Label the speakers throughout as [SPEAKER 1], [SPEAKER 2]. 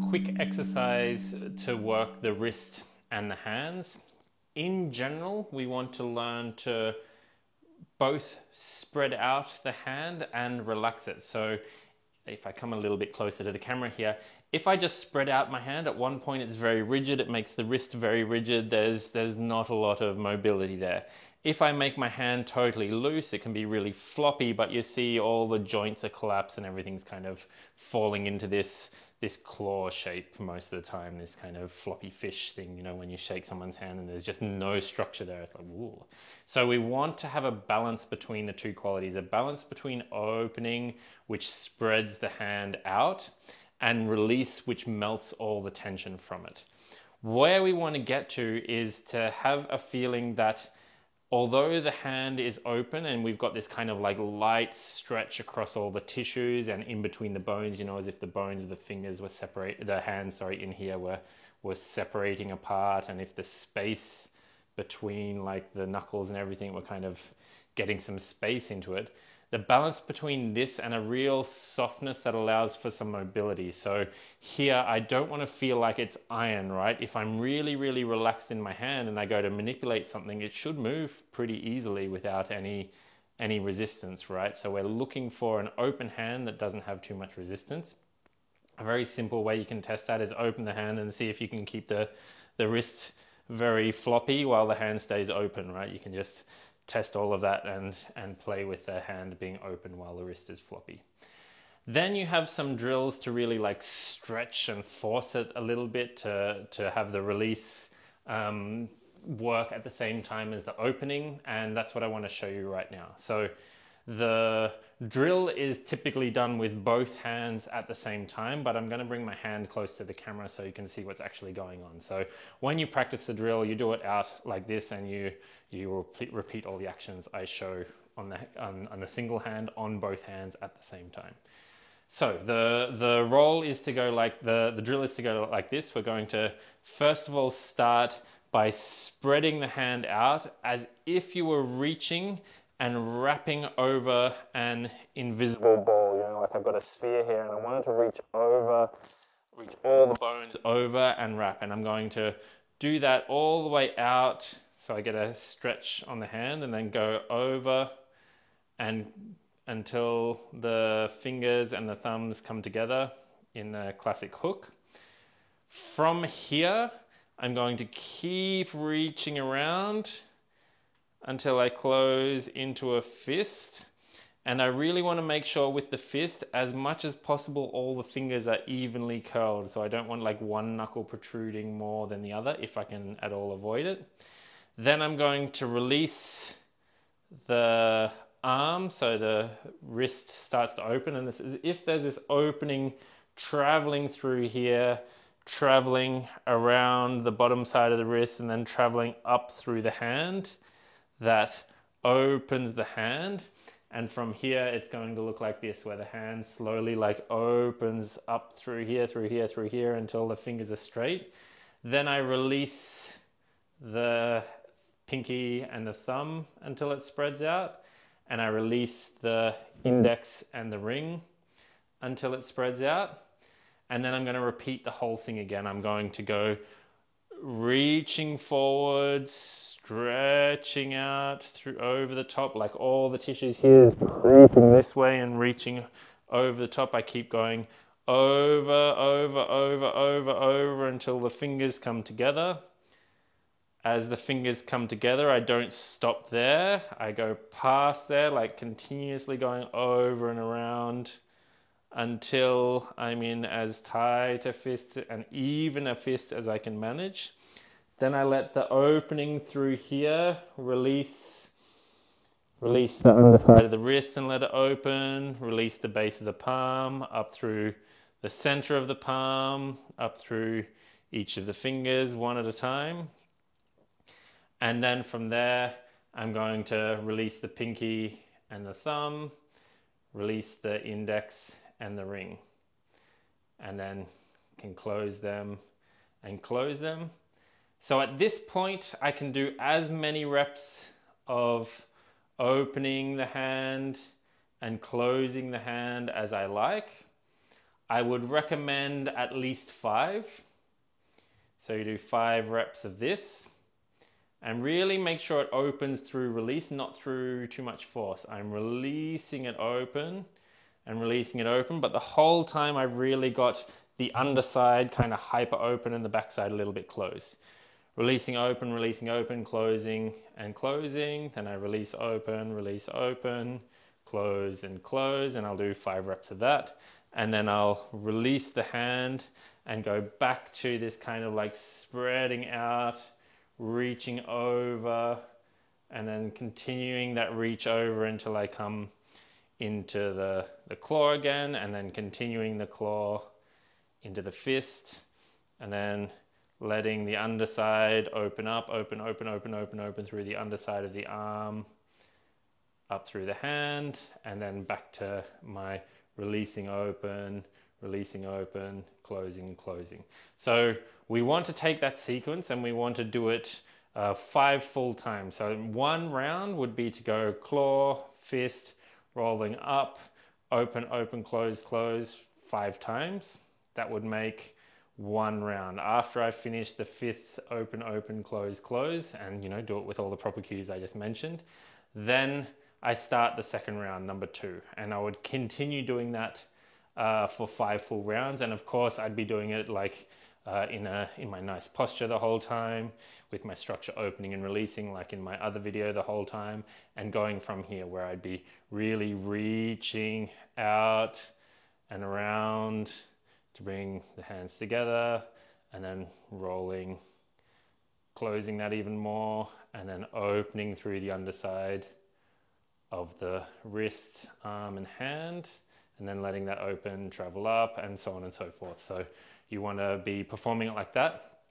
[SPEAKER 1] quick exercise to work the wrist and the hands. In general, we want to learn to both spread out the hand and relax it. So if I come a little bit closer to the camera here, if I just spread out my hand, at one point it's very rigid, it makes the wrist very rigid, there's not a lot of mobility there. If I make my hand totally loose, it can be really floppy, but you see all the joints are collapsed and everything's kind of falling into this claw shape most of the time, this kind of floppy fish thing, you know, when you shake someone's hand and there's just no structure there. It's like, ooh. So we want to have a balance between the two qualities, a balance between opening, which spreads the hand out, and release, which melts all the tension from it. Where we want to get to is to have a feeling that although the hand is open and we've got this kind of like light stretch across all the tissues and in between the bones, you know, as if the bones of the fingers were the hands, sorry, in here were separating apart, and if the space between like the knuckles and everything were kind of getting some space into it, the balance between this and a real softness that allows for some mobility. So here, I don't want to feel like it's iron, right? If I'm really, really relaxed in my hand and I go to manipulate something, it should move pretty easily without any resistance, right? So we're looking for an open hand that doesn't have too much resistance. A very simple way you can test that is open the hand and see if you can keep the wrist very floppy while the hand stays open, right? You can just test all of that and play with the hand being open while the wrist is floppy. Then you have some drills to really like stretch and force it a little bit to have the release work at the same time as the opening, and that's what I want to show you right now. So the drill is typically done with both hands at the same time, but I'm going to bring my hand close to the camera so you can see what's actually going on. So when you practice the drill, you do it out like this, and you repeat all the actions I show on the single hand on both hands at the same time. So the roll is to go like, the drill is to go like this. We're going to first of all start by spreading the hand out as if you were reaching and wrapping over an invisible ball. You know, like I've got a sphere here and I want it to reach all the bones over and wrap. And I'm going to do that all the way out so I get a stretch on the hand, and then go over and until the fingers and the thumbs come together in the classic hook. From here, I'm going to keep reaching around until I close into a fist. And I really want to make sure with the fist, as much as possible, all the fingers are evenly curled. So I don't want like one knuckle protruding more than the other, if I can at all avoid it. Then I'm going to release the arm, so the wrist starts to open, and this is if there's this opening traveling through here, traveling around the bottom side of the wrist, and then traveling up through the hand. That opens the hand, and from here it's going to look like this, where the hand slowly like opens up through here, through here, through here until the fingers are straight. Then I release the pinky and the thumb until it spreads out, and I release the index and the ring until it spreads out. And then I'm going to repeat the whole thing again. I'm going to go reaching forwards, stretching out through over the top, like all the tissues here is creeping this way and reaching over the top. I keep going over until the fingers come together. As the fingers come together, I don't stop there. I go past there, like continuously going over and around until I'm in as tight a fist and even a fist as I can manage. Then I let the opening through here release the underside of the wrist and let it open. Release the base of the palm up through the center of the palm, up through each of the fingers one at a time. And then from there, I'm going to release the pinky and the thumb, release the index and the ring, and then can close them and close them. So at this point, I can do as many reps of opening the hand and closing the hand as I like. I would recommend at least 5. So you do 5 reps of this and really make sure it opens through release, not through too much force. I'm releasing it open and releasing it open, but the whole time I've really got the underside kind of hyper open and the backside a little bit closed. Releasing open, closing and closing. Then I release open, close and close, and I'll do 5 reps of that. And then I'll release the hand and go back to this kind of like spreading out, reaching over, and then continuing that reach over until I come into the claw again, and then continuing the claw into the fist, and then letting the underside open up, open through the underside of the arm, up through the hand, and then back to my releasing open, closing. So we want to take that sequence and we want to do it 5 full times. So 1 round would be to go claw, fist, rolling up, open, close, 5 times. That would make 1 round. After I finish the 5th open, close, and do it with all the proper cues I just mentioned, then I start the 2nd round, number 2, and I would continue doing that for 5 full rounds. And of course I'd be doing it like in my nice posture the whole time, with my structure opening and releasing like in my other video the whole time, and going from here where I'd be really reaching out and around to bring the hands together, and then rolling, closing that even more, and then opening through the underside of the wrist, arm and hand, and then letting that open, travel up, and so on and so forth. So you want to be performing it like that.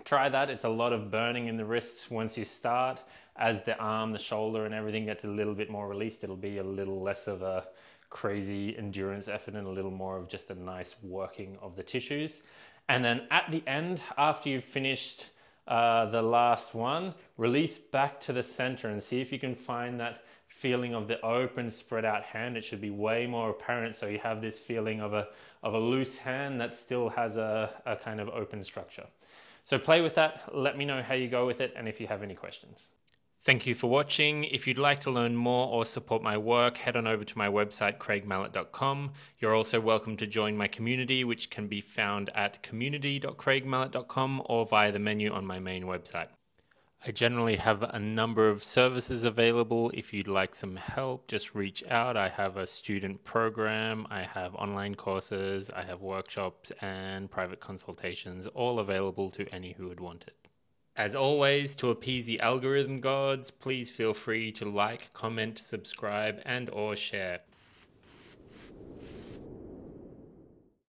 [SPEAKER 1] Try that. It's a lot of burning in the wrist once you start. As the arm, the shoulder and everything gets a little bit more released, it'll be a little less of a crazy endurance effort and a little more of just a nice working of the tissues. And then at the end, after you've finished the last one, release back to the center and see if you can find that feeling of the open, spread out hand. It should be way more apparent, so you have this feeling of a loose hand that still has a kind of open structure. So play with that, let me know how you go with it, and if you have any questions. Thank you for watching. If you'd like to learn more or support my work, head on over to my website, craigmallet.com. You're also welcome to join my community, which can be found at community.craigmallet.com or via the menu on my main website. I generally have a number of services available. If you'd like some help, just reach out. I have a student program, I have online courses, I have workshops and private consultations, all available to any who would want it. As always, to appease the algorithm gods, please feel free to like, comment, subscribe, and/or share.